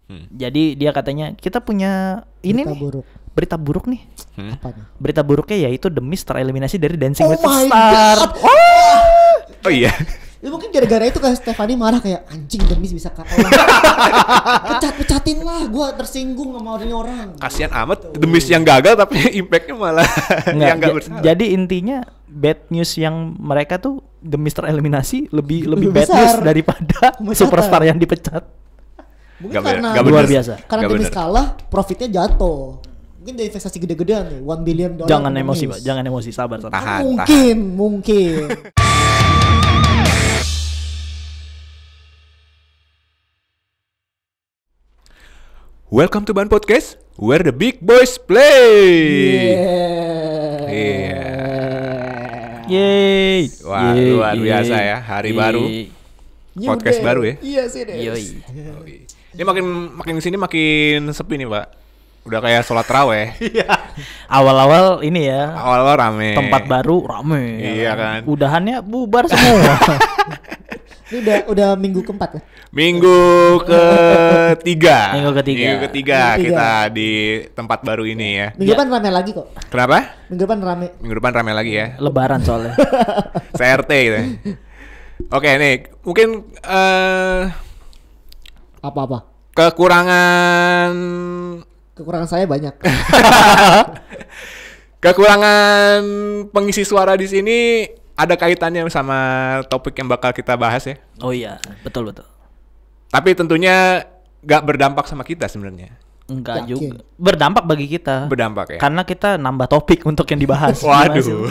Jadi dia katanya kita punya ini Berita nih buruk. berita buruk nih. Apa nih? Berita buruknya yaitu The Mist tereliminasi dari Dancing Oh with the my Star. God. Oh iya. Ya mungkin gara-gara itu kan Stefani marah kayak anjing Demis bisa kalah. Pecatin lah, gua tersinggung sama orang. Kasihan amat The Mist yang gagal tapi impactnya malah yang nggak bersalah. Jadi intinya bad news yang mereka tuh The Mist tereliminasi lebih bad besar. news daripada Pemecatan. superstar yang dipecat. Mungkin Nggak karena bener. Luar biasa. Karena Nggak Demis bener. kalah, profitnya jatuh. Mungkin dari investasi gede-gedean nih, $1 billion. Jangan Demis. emosi, Pak. Jangan emosi, sabar. Tahan. Mungkin. Welcome to Ban Podcast, where the big boys play. Iya. Yeay. Wah, luar biasa ya, hari baru. New Podcast day. baru ya? Iya sih deh. Yoi. Ini makin sini makin sepi nih, Pak. Udah kayak sholat raweh. Awal-awal ini ya, Awal-awal rame. tempat baru rame. Iya kan. Udahannya bubar semua. Ini udah minggu keempat ya? Minggu ketiga. Minggu ketiga. Minggu ketiga. Kita di tempat baru ini ya. Minggu depan rame lagi kok. Kenapa? Minggu depan rame. Minggu depan rame lagi ya. Lebaran soalnya. CRT gitu. Oke nih, mungkin Apa-apa? kekurangan saya banyak. kekurangan pengisi suara di sini ada kaitannya sama topik yang bakal kita bahas ya. Oh iya, betul. Tapi tentunya nggak berdampak sama kita sebenarnya. Enggak Yakin. juga. Berdampak bagi kita. Berdampak ya. Karena kita nambah topik untuk yang dibahas. Gimana sih? Waduh.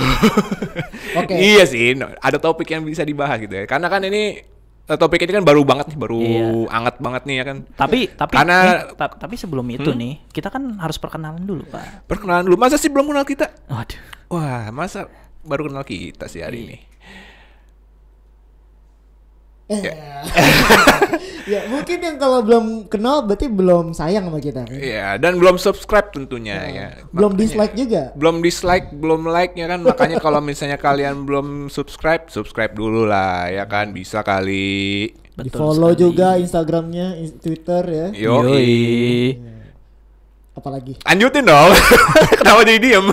Oke. Iya sih, ada topik yang bisa dibahas gitu ya. Karena kan ini topik ini kan baru banget nih, baru Iya. anget banget nih ya kan. Tapi Karena- tapi sebelum itu nih, kita kan harus perkenalan dulu, Pak. Perkenalan dulu, masa sih belum kenal kita? Waduh. Wah, masa baru kenal kita sih hari ini? Ya mungkin yang kalau belum kenal berarti belum sayang sama kita. Iya, dan belum subscribe tentunya ya. Belum Makanya- dislike juga. Belum dislike, belum like ya kan. Makanya kalau misalnya kalian belum subscribe dulu lah ya kan, bisa kali. Di Betul follow sekali. juga Instagramnya, Twitter ya. Yoi. Apalagi. Lanjutin dong. Kenapa jadi diem?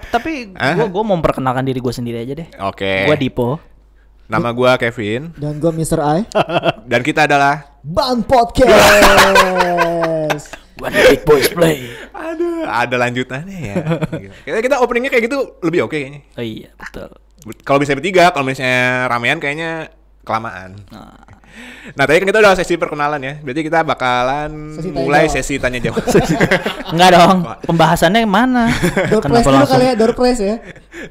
Tapi Hah? gua mau memperkenalkan diri gua sendiri aja deh. Oke. Gua Dipo. Nama gua Kevin Dan gue Mr. I. dan kita adalah Ban Podcast. When the big boys play. aduh, ada lanjutannya ya. Kita openingnya kayak gitu lebih oke kayaknya. Oh iya, betul. Kalau misalnya bertiga, kalau misalnya ramean kayaknya kelamaan. Nah, tadi kan kita udah sesi perkenalan ya. Berarti kita bakalan Sesi tanya mulai jawab. sesi tanya jawab. Enggak dong. Pembahasannya yang mana? Door prize dulu kali ya, door prize ya.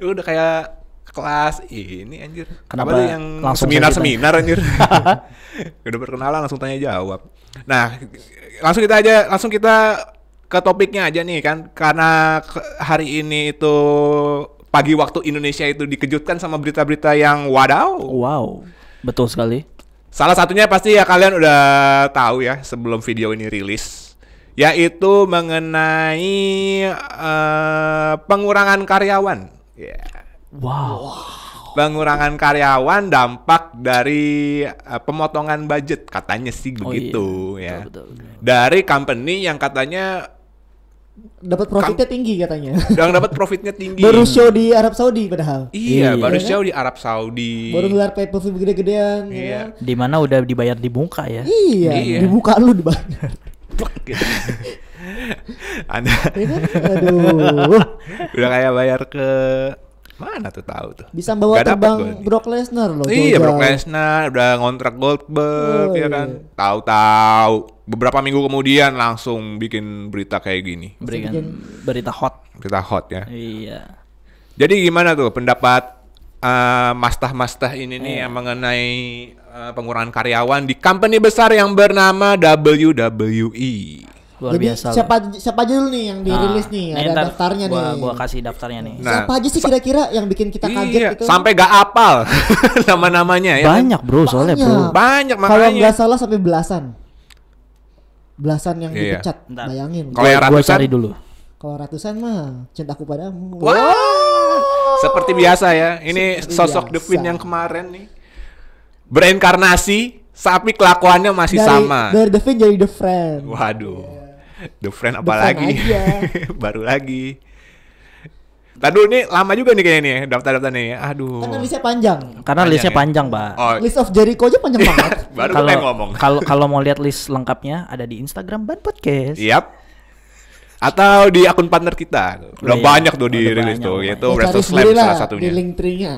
Udah kayak kelas ini anjir. Kenapa Apa tuh yang langsung seminar anjir. Udah perkenalan langsung tanya jawab. Nah, langsung kita ke topiknya aja nih kan. Karena hari ini itu pagi waktu Indonesia itu dikejutkan sama berita-berita yang wadaw. Wow. Betul sekali. Salah satunya pasti ya kalian udah tahu ya sebelum video ini rilis, yaitu mengenai pengurangan karyawan. Ya. Wow. Pengurangan karyawan dampak dari pemotongan budget katanya sih begitu ya. Betul. Dari company yang katanya Dapat profitnya tinggi katanya. yang dapat profitnya tinggi. Baru show di Arab Saudi padahal. Iya, Iya. baru show di Arab Saudi. Baru gelar pay per view gede-gedean. Iya. Ya. Di mana udah dibayar di muka ya. Iya, Iya. di muka lu dibayar. Gitu. Anda Ya kan? Aduh. udah kayak bayar ke mana tuh tahu tuh. Bisa bawa Nggak dapet terbang gua nih. Brock Lesnar loh. Iya, jauh-jauh. Brock Lesnar udah ngontrak Goldberg Oh, ya kan. Tahu-tahu beberapa minggu kemudian langsung bikin berita kayak gini. Berikan bikin- berita hot. Berita hot ya. Iya. Jadi gimana tuh pendapat mastah-mastah ini nih yang mengenai pengurangan karyawan di company besar yang bernama WWE. Luar Jadi biasa. siapa aja dulu nih yang dirilis nih, ada ntar daftarnya nih. Gua kasih daftarnya nih. Nah, Siapa aja sih kira-kira yang bikin kita kaget Iya, gitu? sampai gak apal nama-namanya ya. kan? Banyak bro, soalnya Banyak. bro. Banyak Kalau makanya. nggak salah sampai belasan. Belasan yang Iya. dipecat. Bentar. Bayangin. Kalau yang Gua ratusan, cari dulu. Kalau ratusan mah cintaku padamu. wah, seperti biasa ya. Ini Seperti sosok The biasa. Queen yang kemarin nih. Berinkarnasi Tapi kelakuannya masih sama. Dari The Friend jadi The Friend. Waduh. The Friend The apa Friend lagi? aja. Baru lagi. Tadu nih lama juga nih kayaknya nih daftar-daftar nih. Aduh. Karena listnya panjang. Karena Panjang listnya ya? panjang, Pak. Oh, List of Jericho aja panjang banget. baru gue pengen ngomong. Kalau mau lihat list lengkapnya ada di Instagram Ban Podcast. Yap. Atau di akun partner kita. Udah Iya, banyak tuh di udah rilis banyak, tuh. banyak. Yaitu Ya, cari Wrestle Slam sendiri lah salah di satunya. link tree-nya.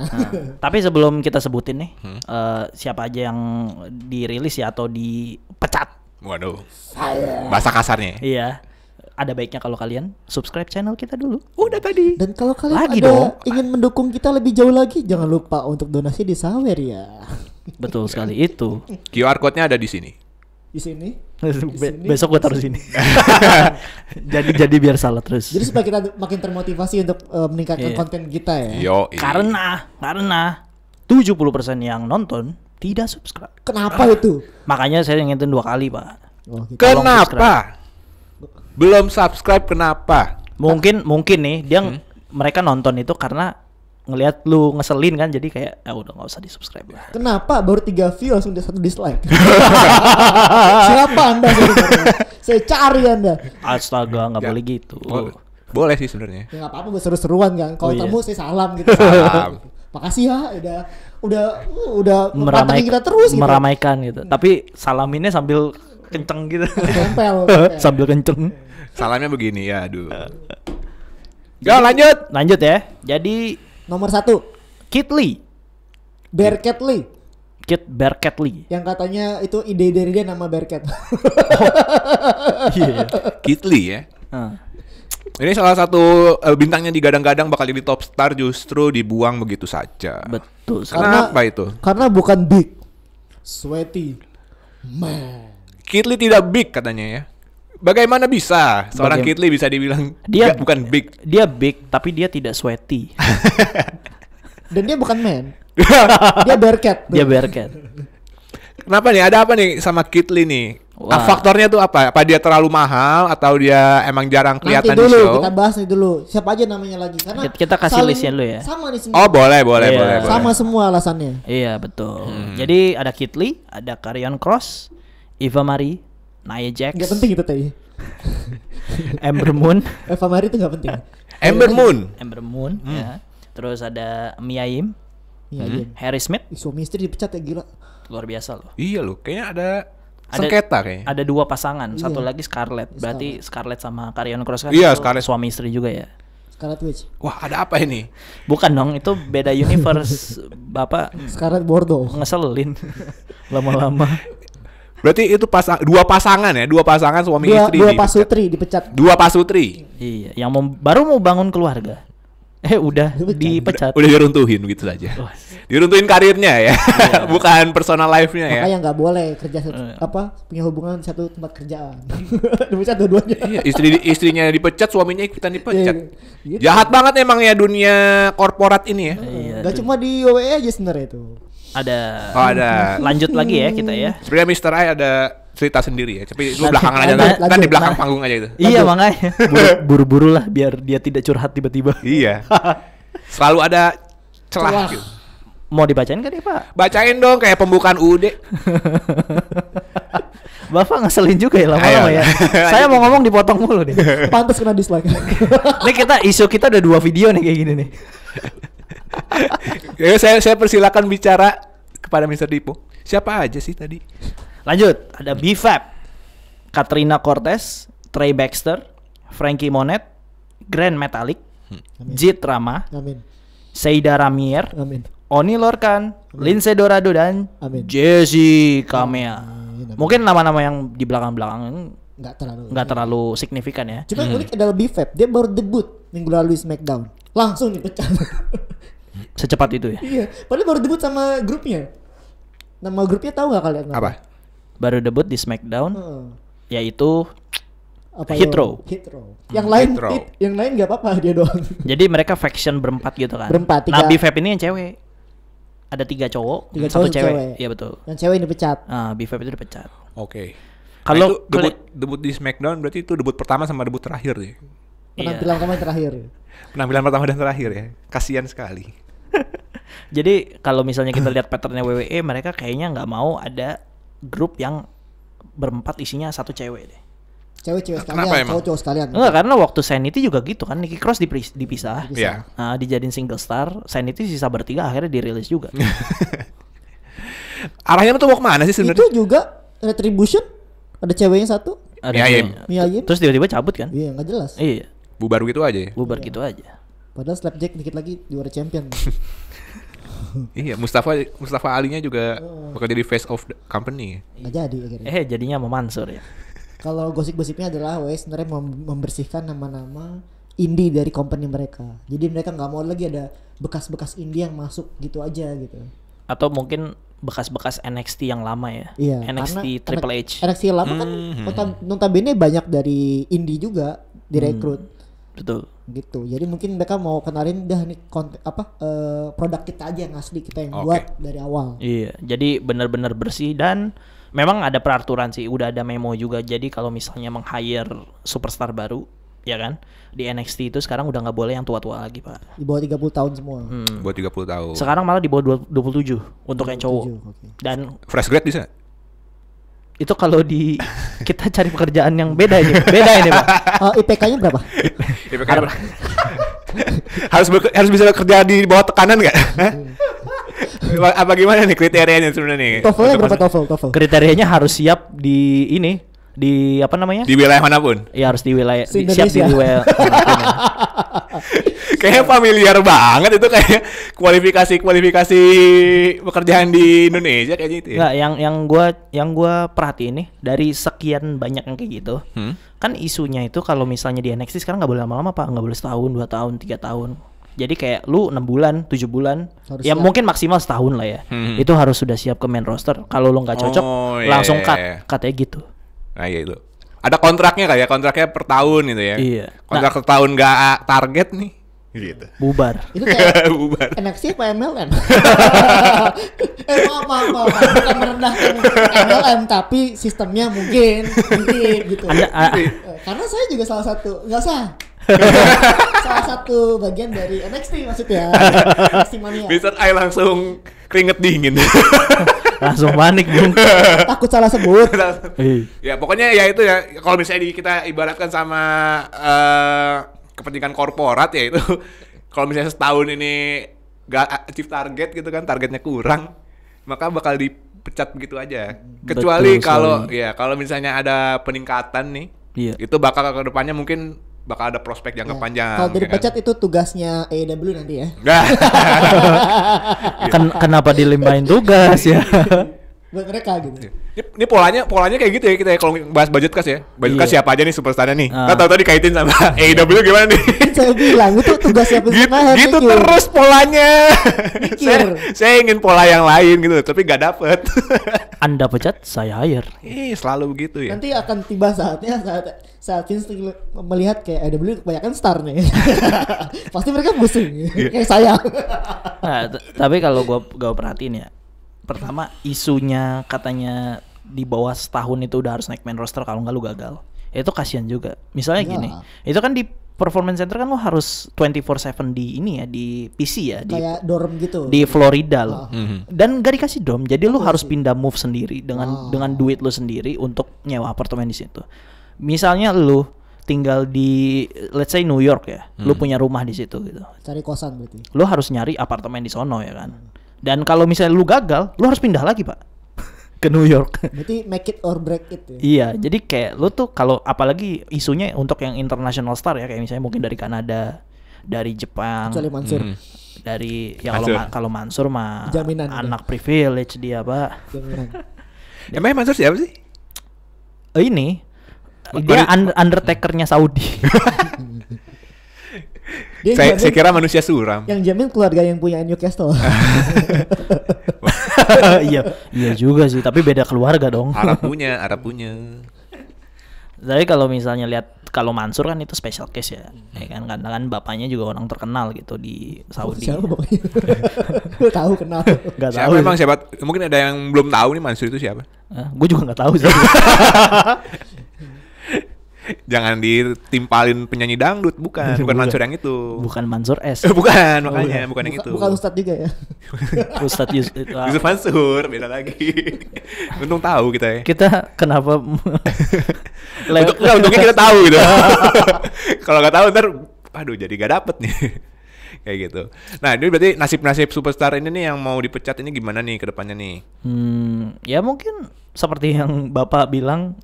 Tapi sebelum kita sebutin nih siapa aja yang dirilis ya atau dipecat. Waduh. Bahasa kasarnya. Iya. Ada baiknya kalau kalian subscribe channel kita dulu. Udah tadi. Dan kalau kalian Lagi ada dong. ingin mendukung kita lebih jauh lagi, jangan lupa untuk donasi di Sawer ya. Betul sekali itu. QR code-nya ada di sini. Di sini. Besok gue taruh sini. jadi biar salah terus. Jadi supaya kita makin termotivasi untuk meningkatkan Iya. konten kita ya. Yo. Karena 70% yang nonton tidak subscribe. Kenapa itu? Makanya saya ngingetin 2 kali, Pak. Oh, gitu. Kenapa? Belum subscribe kenapa? Mungkin nih dia mereka nonton itu karena ngelihat lu ngeselin kan, jadi kayak udah nggak usah di subscribe lah. Kenapa baru 3 view langsung 1 dislike? Siapa Anda sebenarnya? Saya cari Anda. Astaga, nggak Ya. boleh gitu. Boleh sih sebenarnya. Ya nggak apa-apa buat seru-seruan kan. Kalau Oh, iya. temu saya salam gitu. Salam. Makasih ya udah mempantengin kita terus gitu. Meramaikan gitu. Tapi salaminnya sambil kenceng gitu. Tempel. Sambil kenceng. Salamnya begini ya, aduh. Ya lanjut. Lanjut ya. Jadi Nomor 1, Kit Lee, Bearcat Lee. Kit Bearcat Lee. Yang katanya itu ide dari dia nama Bearcat. Iya. Kit Lee ya. Ini salah satu bintangnya digadang-gadang bakal jadi top star, justru dibuang begitu saja. Betul sekali. Kenapa itu? Karena bukan big, sweaty, man. Kit Lee tidak big katanya ya. Bagaimana bisa seorang Kit Lee bisa dibilang Dia bukan big? Dia big tapi dia tidak sweaty. Dan dia bukan man. Dia Bearcat. Dia Bearcat. Kenapa nih? Ada apa nih sama Kit Lee nih? Wah. Faktornya tuh apa? Apa dia terlalu mahal atau dia emang jarang Nanti kelihatan dulu di show? kita bahas nih dulu. Siapa aja namanya lagi? Karena Kita kasih saling listnya dulu ya. Sama nih semua. Oh boleh. Iya. Sama semua alasannya. Iya betul. Jadi ada Kit Lee, ada Karrion Cross, Eva Marie, Nia Jax, Gak penting itu tadi. Ember Moon, Eva Marie itu gak penting. Ember Moon. Ember Moon, ya. Terus ada Mia Yim, Iya, iya. Harry Smith, Suami istri dipecat ya gila. luar biasa loh. Iya loh, kayaknya ada sengketa kayaknya. Ada 2 pasangan, satu Iya. lagi Scarlett. Berarti Scarlett sama Karrion Cross kan Iya, itu Scarlett. suami istri juga ya. Scarlet Witch. Wah, ada apa ini? Bukan dong, itu beda universe. Bapak Scarlet Bordeaux. ngeselin lama-lama. Berarti itu dua pasangan suami Dua istri dipecat. pasutri dipecat. Dua pasutri. Iya, yang baru mau bangun keluarga. Udah dipecat. Udah diruntuhin gitu saja. Diruntuhin karirnya ya. Bukan personal life-nya ya. Makanya nggak boleh kerja punya hubungan satu tempat kerjaan. Dipecat dua-duanya. Iya, istrinya dipecat, suaminya ikutan dipecat. Gitu. Jahat banget emang ya dunia korporat ini ya. Iya, Gak cuma di WWE aja sebenarnya itu. ada Oh, ada. lanjut lagi ya kita ya. Sebenarnya Mr. I ada cerita sendiri ya. Tapi lu Lanjut, belakangan aja lanjut, kan di lanjut. belakang Nah. panggung aja itu. Iya makanya buru-buru lah biar dia tidak curhat tiba-tiba. Iya. Selalu ada celah Celah. gitu. Mau dibacain kan ya Pak? Bacain dong kayak pembukaan UUD. Bapak ngeselin juga ya lama-lama Ayo. ya. Saya mau ngomong dipotong mulu nih. Pantas kena dislike. Ini isu kita udah 2 video nih kayak gini nih. Ya, saya persilakan bicara kepada Mr. Dipo. Siapa aja sih tadi? Lanjut, ada B-Fab, Katrina Cortez, Trey Baxter, Frankie Monet, Grand Metalik, Jit Rama, Amin. Seida Ramier, Amin. Oni Lorcan, Lindsay Dorado dan Amin. Jesse Kamea. Amin. Mungkin nama-nama yang di belakang-belakang Nggak terlalu. signifikan ya. Cuma unik adalah B-Fab, dia baru debut minggu lalu di SmackDown. Langsung dipecat. Secepat itu ya. Iya, padahal baru debut sama grupnya. Nama grupnya tahu nggak kalian? Apa? Baru debut di SmackDown, Heeh. yaitu Apa Hit yo? Row. Hit Row. Yang lain Hit Row. yang lain nggak apa-apa dia doang. jadi mereka faction berempat gitu kan. Berempat, Nah, tiga. B-Fab ini yang cewek. Ada 3 cowok, Tiga satu cowok, cewek. cewek. Iya betul. Yang cewek ini dipecat. Nah, B-Fab itu dipecat. Oke. Kalau Nah, itu debut di SmackDown berarti itu debut pertama sama debut terakhir ya. Penampilan kemarin terakhir. Penampilan pertama dan terakhir ya. Kasihan sekali. Jadi kalau misalnya kita lihat patternnya WWE, mereka kayaknya nggak mau ada grup yang berempat isinya satu cewek deh. Cewek-cewek Kenapa sekalian, emang? cowok-cowok sekalian. Enggak, karena waktu Sanity juga gitu kan, Nikki Cross dipisah. Iya. Nah, dijadiin single star, Sanity sisa bertiga akhirnya dirilis juga. Arahnya tuh mau kemana sih sebenarnya? Itu juga Retribution ada ceweknya satu. Ada Mia Yim. ceweknya. Mia Yim. Terus tiba-tiba cabut kan? Iya, nggak jelas. Iya, Bubar gitu aja ya. bubar gitu aja. Padahal Slapjack dikit lagi juara champion. Iya, Mustafa Alinya juga bakal jadi face of the company. Nggak jadi akhirnya. Jadinya sama Mansur ya. Kalau gosip-gosipnya adalah WS sebenarnya membersihkan nama-nama indie dari company mereka. Jadi mereka nggak mau lagi ada bekas-bekas indie yang masuk gitu aja gitu. Atau mungkin bekas-bekas NXT yang lama ya. Iya, NXT Triple H. NXT lama kan notabene banyak dari indie juga direkrut Betul. gitu. Jadi mungkin mereka mau kenalin dah nih produk kita aja yang asli, kita yang Oke. buat dari awal. Iya, jadi benar-benar bersih dan memang ada peraturan sih, udah ada memo juga. Jadi kalau misalnya meng-hire superstar baru, ya kan, di NXT itu sekarang udah nggak boleh yang tua-tua lagi, Pak. Di bawah 30 tahun semua. Buat 30 tahun. Sekarang malah di bawah 27 untuk yang cowok. 27, oke. Dan Fresh grade bisa? itu kalau di kita cari pekerjaan yang beda ini, Pak. IPK-nya berapa? harus bisa kerja di bawah tekanan nggak? Apa gimana nih kriterianya sebenarnya nih? TOEFL-nya Untuk berapa masuk TOEFL? Kriterianya harus siap di ini, di apa namanya? di wilayah manapun? Ya harus di wilayah siap di Se-Indonesia. wilayah manapun ya. Kayaknya familiar banget itu kayak kualifikasi pekerjaan di Indonesia kayaknya itu ya. Nggak, yang gua perhatiin nih dari sekian banyak yang kayak gitu, kan isunya itu kalau misalnya di NXT sekarang nggak boleh lama-lama, Pak, nggak boleh setahun, 2 tahun, 3 tahun. Jadi kayak lu 6 bulan, 7 bulan, Harus ya siap. mungkin maksimal setahun lah ya. Itu harus sudah siap ke main roster. Kalau lu nggak cocok, Oh, iya, langsung iya, cut, iya. katanya gitu. Nah iya itu. Ada kontraknya kayak kontraknya per tahun gitu ya. Iya. Kontrak per tahun nggak target nih. Gitu. Bubar. Itu kayak Bubar. NXT apa MLM? maaf. Bukan merendahkan MLM, tapi sistemnya mungkin gitu. Karena saya juga salah satu, nggak usah. Salah satu bagian dari NXT maksudnya. NXT Mania. Bisa langsung keringet dingin. Langsung panik, Bung. Takut salah sebut. Ya pokoknya ya itu ya, kalau misalnya kita ibaratkan sama kepentingan korporat ya itu, kalau misalnya setahun ini gak achieve target gitu kan, targetnya kurang, maka bakal dipecat begitu aja. Kecuali Betul kalau misalnya ada peningkatan nih, Iya. itu bakal ke depannya mungkin bakal ada prospek jangka panjang. Kalau dari ya kan? pecat itu tugasnya AEW nanti ya. Nah, Kenapa dilimpahin tugas ya? Buat mereka gitu. ini polanya kayak gitu ya kita ya, kalau bahas budget kas ya. Budget kas Iya. siapa aja nih superstarnya nih. Ah. Kan tahu-tahu dikaitin sama AEW gimana nih? Saya bilang itu tugasnya gitu, pencegahan. gitu mikir. terus polanya. Mikir. saya ingin pola yang lain gitu, tapi gak dapet. Anda pecat, saya hire. Selalu begitu ya. Nanti akan tiba saatnya saat Vince melihat kayak AEW kebanyakan star nih. Pasti mereka pusing. Kayak saya. Nah, tapi kalau gua perhatiin ya, pertama isunya katanya di bawah setahun itu udah harus naik main roster, kalau nggak lu gagal. Itu kasihan juga. Misalnya Enggak. gini, itu kan di performance center kan lu harus 24/7 di ini ya, di PC ya, Kayak dorm gitu. di Florida lo. Mhm. Dan gak dikasih dom, jadi lu harus pindah move sendiri dengan duit lu sendiri untuk nyewa apartemen di situ. Misalnya lu tinggal di let's say New York ya, lu punya rumah di situ gitu. Cari kosan berarti. Lu harus nyari apartemen di sono ya kan. Dan kalau misalnya lu gagal, lu harus pindah lagi, Pak, ke New York. Berarti make it or break it ya. Iya, jadi kayak lu tuh kalau apalagi isunya untuk yang international star ya, kayak misalnya mungkin dari Kanada, dari Jepang, Kecuali Mansur. dari ya Mansur. kalau Mansur mah Jaminan anak privilege dia, Pak. Jaminan. Emangnya Mansur siapa sih? Ini dia Undertaker-nya Saudi. Dia Saya jamin- kira manusia suram. yang jamin keluarga yang punya Newcastle. Iya juga sih, tapi beda keluarga dong. Arab punya. Tapi kalau misalnya lihat kalau Mansur kan itu special case ya, ya kan, karena kan bapaknya juga orang terkenal gitu di Saudi. Siapa bapaknya? Lu tahu kenal. Gak Siapa tahu. emang siapa? Mungkin ada yang belum tahu nih Mansur itu siapa? Gue juga nggak tahu sih. Jangan ditimpalin penyanyi dangdut, bukan Mansur yang itu. Bukan Mansur S. Bukan, makanya bukan yang itu. Bukan Ustadz juga ya. Ustadz Yusuf Mansur, beda lagi. Untung tahu kita ya. Kita kenapa Untungnya kita tahu gitu. Kalau nggak tahu ntar, aduh jadi gak dapet nih. Kayak gitu. Nah ini berarti nasib-nasib superstar ini nih yang mau dipecat ini gimana nih ke depannya nih? Ya mungkin seperti yang Bapak bilang.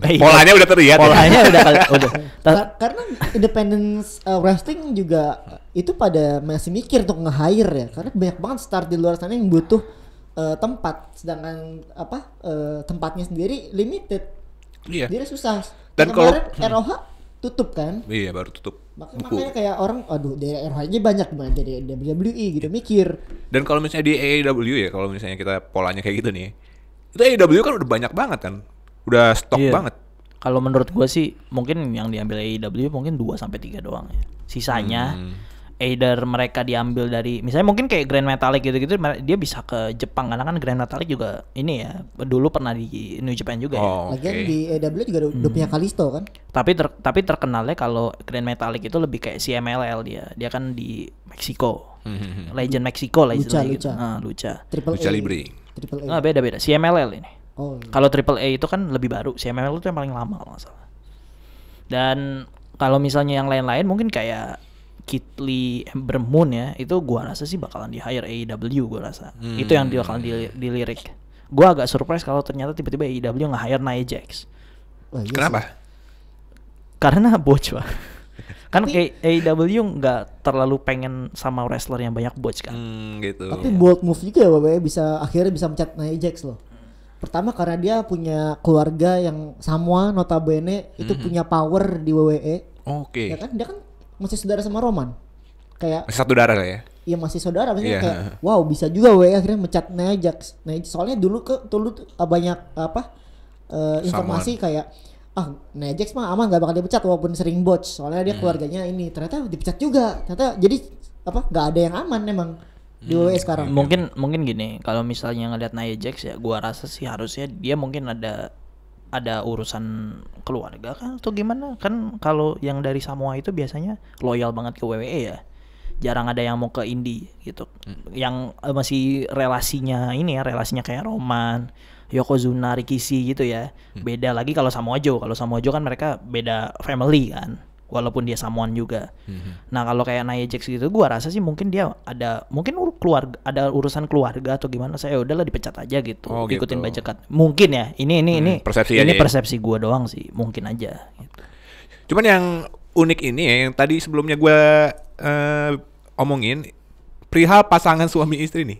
Polanya udah terlihat. Polanya udah. Karena independence wrestling juga itu pada masih mikir untuk nge-hire ya. Karena banyak banget star di luar sana yang butuh tempat, sedangkan tempatnya sendiri limited. Iya. Jadi susah. Dan kemarin ROH tutup kan? Iya baru tutup. Makanya kayak orang, aduh dari ROH-nya banyak gimana dari WWE gitu mikir. Dan kalau misalnya di AEW ya, kalau misalnya kita polanya kayak gitu nih, itu AEW kan udah banyak banget kan, udah stok banget. Kalau menurut gue sih mungkin yang diambil AEW mungkin 2 sampai 3 doang ya. Sisanya either mereka diambil dari misalnya mungkin kayak Grand Metalik gitu-gitu, dia bisa ke Jepang karena kan Grand Metalik juga ini ya dulu pernah di New Japan juga ya. Lagian di AEW juga udah punya Kalisto kan. Tapi terkenalnya kalau Grand Metalik itu lebih kayak CMLL dia kan di Meksiko. Legend Meksiko lah istilahnya gitu. Lucha. Lucha Libre. Nah, beda-beda. CMLL ini. Oh, iya. Kalau Triple A itu kan lebih baru. CMLL itu yang paling lama kalau nggak salah. Dan kalau misalnya yang lain-lain mungkin kayak Kid Lee, Ember Moon ya, itu gua rasa sih bakalan di hire AEW gua rasa. Itu yang bakalan dilirik. Gua agak surprise kalau ternyata tiba-tiba AEW nge-hire Nia Jax. Oh, iya. Kenapa? Sih. Karena botch Pak. Kan kayak AEW nggak terlalu pengen sama wrestler yang banyak botch kan. Gitu. Tapi bold move juga ya WWE akhirnya bisa mencat Nia Jax loh. Pertama karena dia punya keluarga yang Samoa notabene itu punya power di WWE. Oke. Ya kan dia kan masih saudara sama Roman. Kayak masih satu darah lah ya. Iya masih saudara maksudnya kayak wow bisa juga WWE akhirnya mencat Nia Jax. Nah, soalnya dulu banyak informasi kayak Nia Jax mah aman gak bakal dipecat walaupun sering botch. Soalnya dia keluarganya ini ternyata dipecat juga. Ternyata jadi gak ada yang aman emang di WWE sekarang. Mungkin gini, kalau misalnya ngeliat Nia Jax ya gua rasa sih harusnya dia mungkin ada urusan keluarga kan atau gimana kan. Kalau yang dari Samoa itu biasanya loyal banget ke WWE ya, jarang ada yang mau ke indie gitu. Yang masih relasinya kayak Roman, Yokozuna, Rikishi gitu ya. Beda lagi kalau Samoa Joe kan mereka beda family kan, walaupun dia Samoan juga. Nah kalau kayak Nia Jax gitu, gua rasa sih mungkin dia ada ada urusan keluarga atau gimana. Saya udahlah dipecat aja gitu, ikutin bajakan. Mungkin ya, ini persepsi gua doang sih, mungkin aja. Gitu. Cuman yang unik ini ya, yang tadi sebelumnya gua omongin perihal pasangan suami istri nih,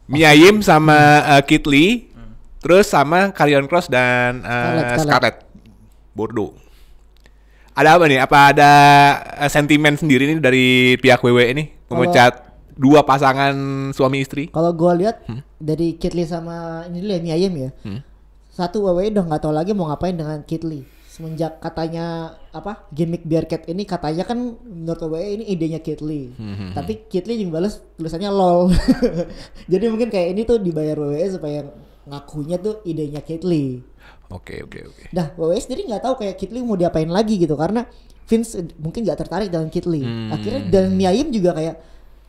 Mia Yim sama Kid Lee, terus sama Karrion Kross dan Scarlett Bordeaux. Ada apa nih? Apa ada sentimen sendiri nih dari pihak WWE nih memecat dua pasangan suami istri? Kalau gua lihat dari Kid Lee sama ini dulu ya, Mia Yim ya. Satu WWE udah nggak tahu lagi mau ngapain dengan Kid Lee. Semenjak katanya gimmick Bearcat ini katanya kan menurut WWE ini idenya Kid Lee. Tapi Kid Lee juga balas tulisannya LOL. Jadi mungkin kayak ini tuh dibayar WWE supaya ngakunya tuh idenya Kid Lee. Oke. Nah, WWE sendiri nggak tahu kayak Kid Lee mau diapain lagi gitu karena Vince mungkin nggak tertarik dengan Kid Lee. Akhirnya dan Mia Yim juga kayak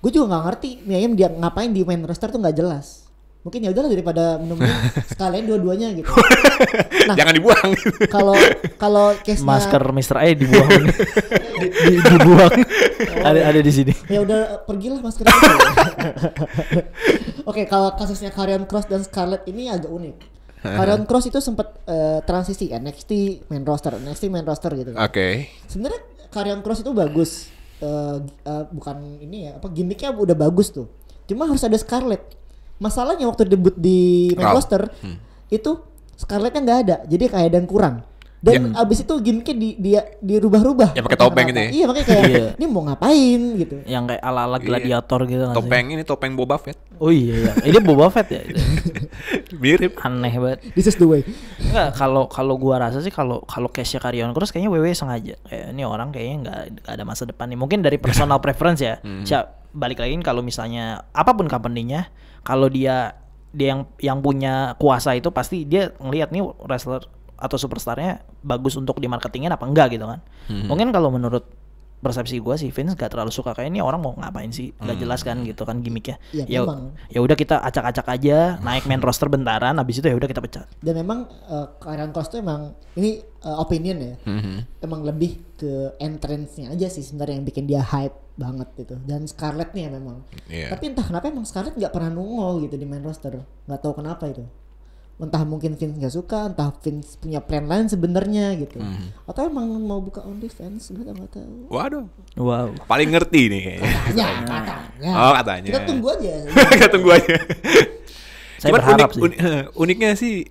gue juga nggak ngerti Mia Yim dia ngapain di main roster tuh nggak jelas. Mungkin ya udahlah daripada menemuin sekalian dua-duanya gitu. Nah, jangan dibuang. Kalau case masker Mr. A dibuang. dibuang. Ada di sini. Ya udah pergilah masker itu. Oke, kalau kasusnya Karrion Kross dan Scarlett ini agak unik. Karrion Kross itu sempat transisi NXT main roster gitu. Oke. Sebenarnya Karrion Kross itu bagus. Bukan ini ya, gimmicknya udah bagus tuh. Cuma harus ada Scarlett. Masalahnya waktu debut di main roster itu Scarlettnya nggak ada, jadi kayak ada yang kurang. Dan abis itu gimmicknya dia dirubah-rubah. Ya pakai topeng gitu ya. Iya makanya kayak ini mau ngapain gitu. Yang kayak ala-ala gladiator gitu. Ini topeng Boba Fett. Oh iya. Ini Boba Fett ya. Mirip. Aneh banget. This is the way. Enggak, kalau gua rasa sih kalau case-nya Karrion Kross kayaknya WWE sengaja. Kayak ini orang kayaknya nggak ada masa depan nih. Mungkin dari personal preference ya. Balik lagi kalau misalnya apapun company-nya, kalau dia yang punya kuasa itu pasti dia ngelihat nih wrestler atau superstarnya bagus untuk di marketingin apa enggak gitu kan. Mungkin kalau menurut persepsi gue sih Vince gak terlalu suka kayak ini orang mau ngapain sih, gak jelas kan gitu kan gimmicknya. Ya udah kita acak-acak aja, naik main roster bentaran, habis itu ya udah kita pecat. Dan memang Karrion Kross tuh emang ini opinion ya, emang lebih ke entrance-nya aja sih sebenarnya yang bikin dia hype banget gitu. Dan Scarlett nih ya memang. Tapi entah kenapa emang Scarlett nggak pernah nongol gitu di main roster, nggak tahu kenapa itu. Entah mungkin Vince nggak suka, entah Vince punya plan lain sebenarnya gitu, atau emang mau buka OnlyFans, gue nggak tahu. Waduh, wow, paling ngerti nih kayaknya. Katanya. Oh katanya. Kita tunggu aja. Kita tunggu aja. Saya berharap sih. Uniknya sih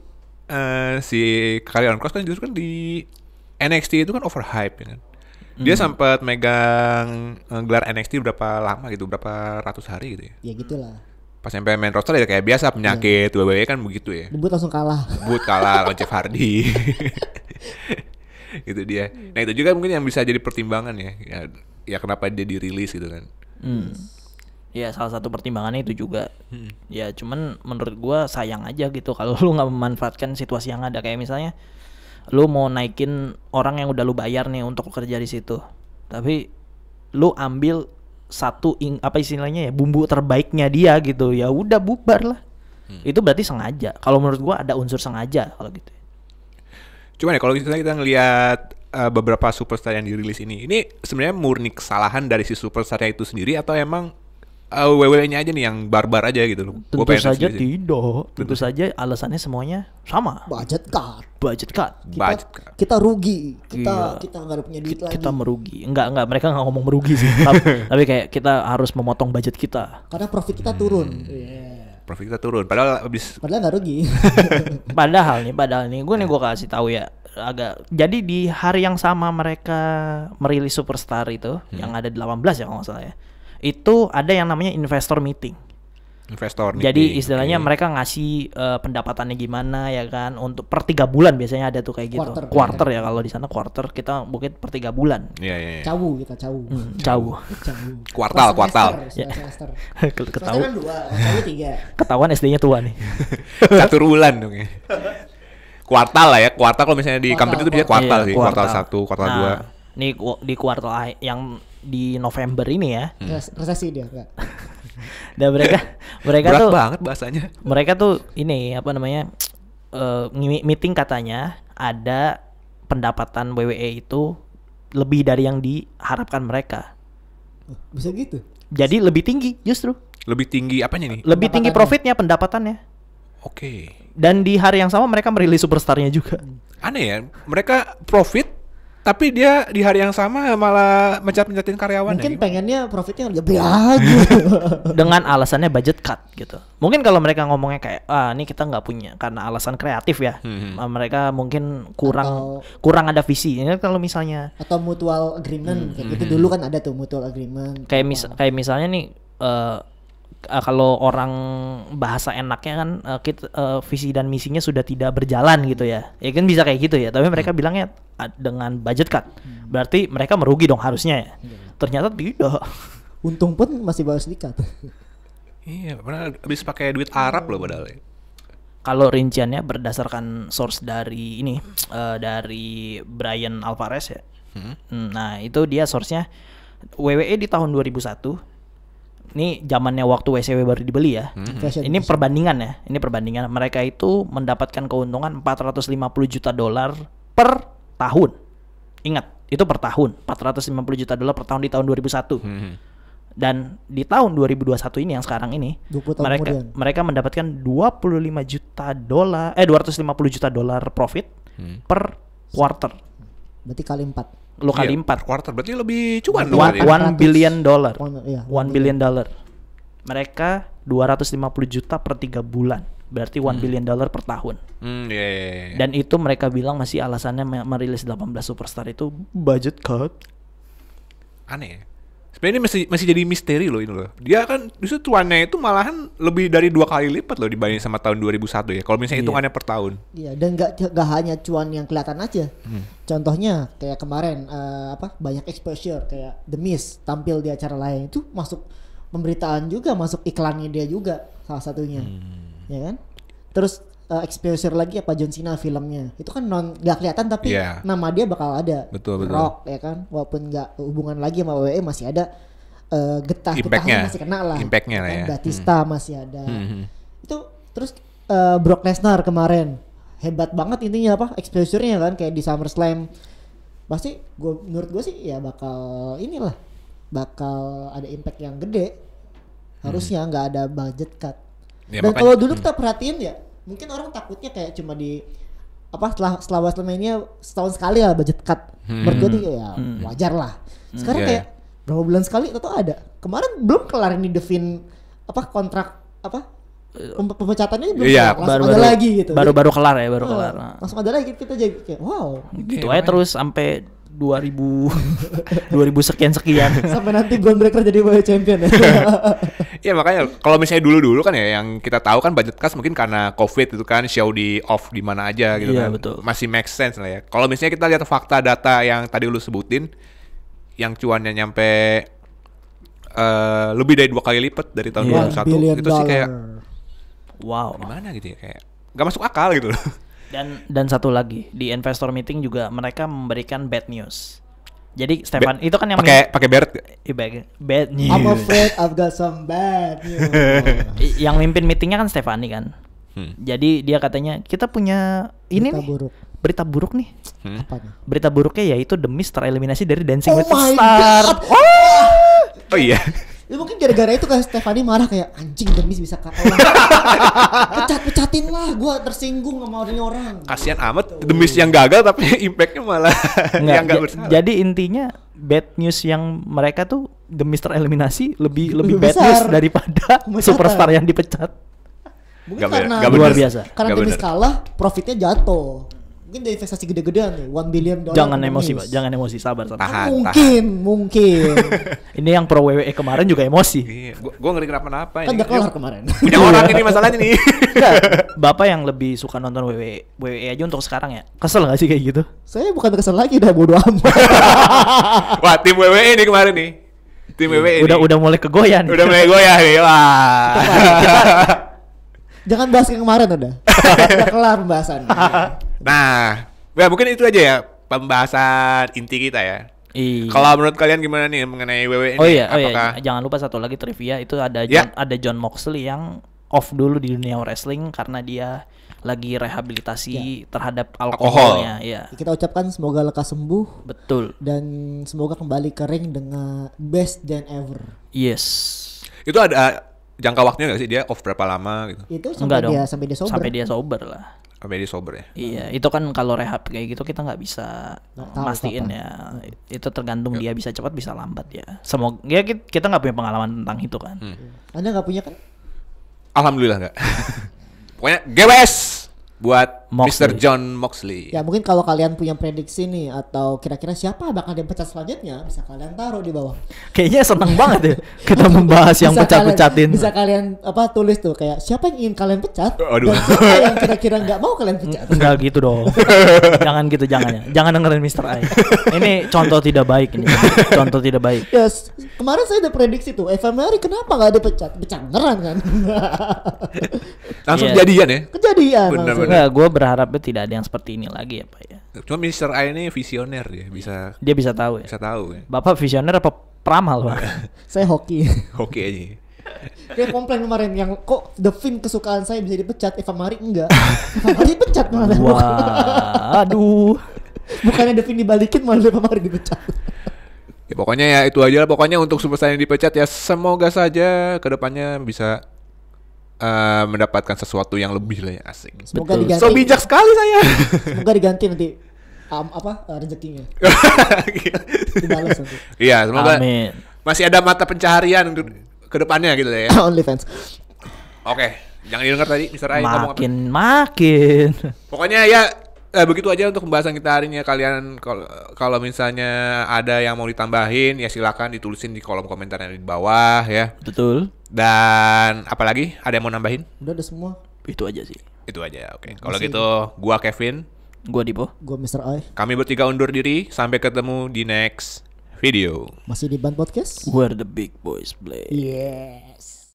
si Karrion Kross kan justru kan di NXT itu kan overhype ya kan. Dia sempat megang gelar NXT berapa lama gitu, berapa ratus hari gitu ya. Ya gitulah. Pas sampai main roster ya kayak biasa penyakit, WWE kan begitu ya. Debut langsung kalah. Debut kalah lawan Jeff Hardy. Gitu dia. Nah itu juga mungkin yang bisa jadi pertimbangan ya. Ya kenapa dia dirilis gitu kan. Ya salah satu pertimbangannya itu juga. Ya cuman menurut gua sayang aja gitu kalau lu nggak memanfaatkan situasi yang ada, kayak misalnya lu mau naikin orang yang udah lu bayar nih untuk kerja di situ, tapi lu ambil satu apa istilahnya ya, bumbu terbaiknya dia gitu, ya udah bubar lah. Itu berarti sengaja. Kalau menurut gua ada unsur sengaja kalau gitu. Cuman ya kalau kita ngelihat beberapa superstar yang dirilis ini sebenarnya murni kesalahan dari si superstarnya itu sendiri atau emang WWE-nya aja nih yang barbar aja gitu loh. Tentu saja tidak. Tentu saja alasannya semuanya sama. Budget cut. Kita rugi. Kita nggak punya duit lagi. Kita merugi. Enggak, mereka nggak ngomong merugi sih. tapi kayak kita harus memotong budget kita. Karena profit kita turun. Profit kita turun. Padahal nggak rugi. Padahal nih, gue kasih tahu ya. Jadi di hari yang sama mereka merilis superstar itu, yang ada 18 ya kalau nggak salah ya. Itu ada yang namanya investor meeting. Jadi istilahnya mereka ngasih pendapatannya gimana ya kan, untuk per 3 bulan biasanya ada tuh kayak gitu. Quarter ya kalau di sana quarter, kita mungkin per 3 bulan. Iya. Cawu. Kuartal. Ketahuan 2, cawu 3. Ketahuan SD-nya tua nih. 1 bulan dong ya. Kuartal lah ya. Kuartal kalau misalnya di company itu bisa kuartal sih. Kuartal 1, kuartal 2. Nih di kuartal yang di November ini ya. Resesi dia enggak. Dan mereka berat tuh banget bahasanya. Mereka tuh ini apa namanya? Meeting katanya ada pendapatan WWE itu lebih dari yang diharapkan mereka. Bisa gitu. Jadi lebih tinggi justru. Lebih tinggi apanya nih? Lebih tinggi profitnya, pendapatannya. Oke. Dan di hari yang sama mereka merilis superstarnya juga. Aneh ya, mereka profit tapi dia di hari yang sama malah mencatin karyawan. Mungkin pengennya profitnya lebih lagi. Dengan alasannya budget cut gitu. Mungkin kalau mereka ngomongnya kayak ini kita nggak punya karena alasan kreatif ya. Mereka mungkin kurang ada visi. Ini kalau misalnya atau mutual agreement kayak gitu dulu kan ada tuh mutual agreement. Kayak misalnya nih kalau orang bahasa enaknya kan visi dan misinya sudah tidak berjalan gitu ya. Ya kan bisa kayak gitu ya. Tapi mereka bilangnya dengan budget cut. Berarti mereka merugi dong harusnya ya. Ternyata tidak. Untung pun masih bawa sedikit. Iya, pernah habis pakai duit Arab loh padahal. Kalau rinciannya berdasarkan source dari ini dari Brian Alvarez ya. Nah, itu dia source-nya WWE di tahun 2001. Ini zamannya waktu WCW baru dibeli ya. Ini perbandingan ya. Ini perbandingan. Mereka itu mendapatkan keuntungan $450 juta per tahun. Ingat, itu per tahun. $450 juta per tahun di tahun 2001. Dan di tahun 2021 ini yang sekarang ini mereka mendapatkan $250 juta profit per quarter. Berarti kali 4. Lo kali 4 quarter berarti lebih cuan dong. $1 billion. $1 billion. Mereka 250 juta per 3 bulan. Berarti $1 billion per tahun. Dan itu mereka bilang masih alasannya merilis 18 superstar itu budget cut. Aneh. Sebenarnya ini masih jadi misteri loh ini loh. Dia kan justru cuannya itu malahan lebih dari 2 kali lipat loh dibanding sama tahun 2001 ya. Kalau misalnya hitungannya per tahun. Iya, dan nggak hanya cuan yang kelihatan aja. Contohnya kayak kemarin banyak exposure kayak The Miz tampil di acara lain itu masuk pemberitaan juga, masuk iklannya dia juga salah satunya. Ya kan? Terus exposure lagi apa John Cena filmnya. Itu kan nggak kelihatan tapi nama dia bakal ada. Betul. Rock ya kan, walaupun nggak hubungan lagi sama WWE masih ada getahnya masih kena lah. Impactnya lah ya. Batista masih ada. Itu terus Brock Lesnar kemarin hebat banget intinya apa exposure-nya kan kayak di SummerSlam. Pasti menurut gue sih ya bakal ada impact yang gede. Harusnya nggak ada budget cut. Ya, dan kalau dulu kita perhatiin ya, mungkin orang takutnya kayak cuma di setelah WrestleMania setahun sekali ya budget cut. Menurut gue ya wajar lah. Sekarang kayak berapa bulan sekali atau ada. Kemarin belum kelar ini The Finn kontrak pemecatannya belum kelar, ada lagi gitu. Baru kelar ya, kelar. Langsung ada lagi kita jadi kayak wow. Gitu aja terus sampai 2000 sekian sampai nanti Braun Breaker jadi world champion ya. Iya makanya kalau misalnya dulu kan ya yang kita tahu kan budget cuts mungkin karena COVID itu kan show di off di mana aja gitu kan. Betul. Masih make sense lah ya. Kalau misalnya kita lihat fakta data yang tadi lu sebutin yang cuannya nyampe lebih dari 2 kali lipat dari tahun 2021 itu sih kayak wow. Gimana gitu ya kayak gak masuk akal gitu loh. Dan satu lagi di investor meeting juga mereka memberikan bad news. Jadi Stefan itu kan yang pakai Barrett. Bad news. I'm afraid I've got some bad news. Yang mimpin meetingnya kan Stefani kan. Jadi dia katanya kita punya berita buruk nih. Berita buruknya yaitu The Miz tereliminasi dari Dancing with the Stars. Oh iya. Ya mungkin gara-gara itu kan Stefani marah kayak anjing The Miz bisa kalah. Pecatin lah, gue tersinggung sama orang. Kasian amat The Miz yang gagal tapi impactnya malah yang gak bersalah. Jadi intinya bad news yang mereka tuh The Miz tereliminasi lebih bad news daripada superstar yang dipecat. Mungkin karena luar biasa. Karena The Miz kalah, profitnya jatuh. Mungkin dari investasi gede-gedean nih, $1 billion. Jangan emosi, Pak. Jangan emosi, sabar. Mungkin. Ini yang pro WWE kemarin juga emosi. Iya, gua ngeri kenapa-napa ini. Kan udah kelar kemarin. Punya orang ini masalahnya nih. Bapak yang lebih suka nonton WWE aja untuk sekarang ya. Kesel gak sih kayak gitu? Saya bukan kesel lagi, udah bodo amat. Wah, tim WWE ini kemarin nih. Tim WWE udah mulai kegoyah nih. Udah mulai goyah nih. Wah. Jangan bahas yang kemarin udah kelar pembahasan. Nah, ya mungkin itu aja ya pembahasan inti kita ya. Kalau menurut kalian gimana nih mengenai WWE ini? Oh iya, jangan lupa satu lagi trivia itu ada John Moxley yang off dulu di dunia wrestling karena dia lagi rehabilitasi terhadap alkoholnya. Ya. Kita ucapkan semoga lekas sembuh. Betul. Dan semoga kembali ke ring dengan best than ever. Yes. Itu ada jangka waktunya nggak sih dia off berapa lama gitu? Itu sampai dia sober. Sampai dia sober lah. Sampai dia sober ya. Iya, itu kan kalau rehab kayak gitu kita nggak bisa mastiin ya. Itu tergantung dia bisa cepat bisa lambat ya. Semoga ya kita nggak punya pengalaman tentang itu kan. Anda nggak punya kan? Alhamdulillah nggak. Pokoknya GWS buat Moxley. Mr. John Moxley. Ya mungkin kalau kalian punya prediksi nih atau kira-kira siapa bakal dipecat selanjutnya bisa kalian taruh di bawah. Kayaknya seneng banget ya kita membahas yang pecat-pecatin. Bisa kalian tulis tuh kayak siapa yang ingin kalian pecat dan siapa yang kira-kira nggak mau kalian pecat. Enggak gitu dong. Jangan gitu jangan dengerin Mr. I. Ini contoh tidak baik ini. Contoh tidak baik. Yes, kemarin saya udah prediksi tuh Eva Marie kenapa nggak dipecat? Pecat beneran kan? Langsung kejadian ya? Kejadian. Enggak, gue berharapnya tidak ada yang seperti ini lagi ya Pak ya. Cuma Mr. I ini visioner dia bisa tahu ya. Bisa tahu ya. Bapak visioner apa peramal Pak? Saya hoki. Hoki aja. Dia komplain kemarin yang kok The Finn kesukaan saya bisa dipecat, Eva Marie enggak. Eva Marie dipecat malah. Wah, aduh. Bukannya The Finn dibalikin malah Eva Marie dipecat. Ya pokoknya ya itu aja lah. Pokoknya untuk superstar yang dipecat ya semoga saja kedepannya bisa mendapatkan sesuatu yang lebih lah ya, asing. Semoga diganti. So bijak sekali saya. Semoga diganti nanti rezekinya. Dibalas nanti. Iya, semoga Amin. masih ada mata pencaharian untuk kedepannya gitu ya. OnlyFans. Oke, jangan didengar tadi Mr. I ngomong apa. Makin. Pokoknya ya begitu aja untuk pembahasan kita hari ini ya. Kalian kalau misalnya ada yang mau ditambahin ya silakan ditulisin di kolom komentar yang di bawah ya. Betul. Dan apalagi ada yang mau nambahin? Udah ada semua. Itu aja sih. Itu aja. Oke. Kalau gitu gua Kevin, gua Dipo, gua Mr. I. kami bertiga undur diri. Sampai ketemu di next video. Masih di Ban Podcast? Where the big boys play. Yes.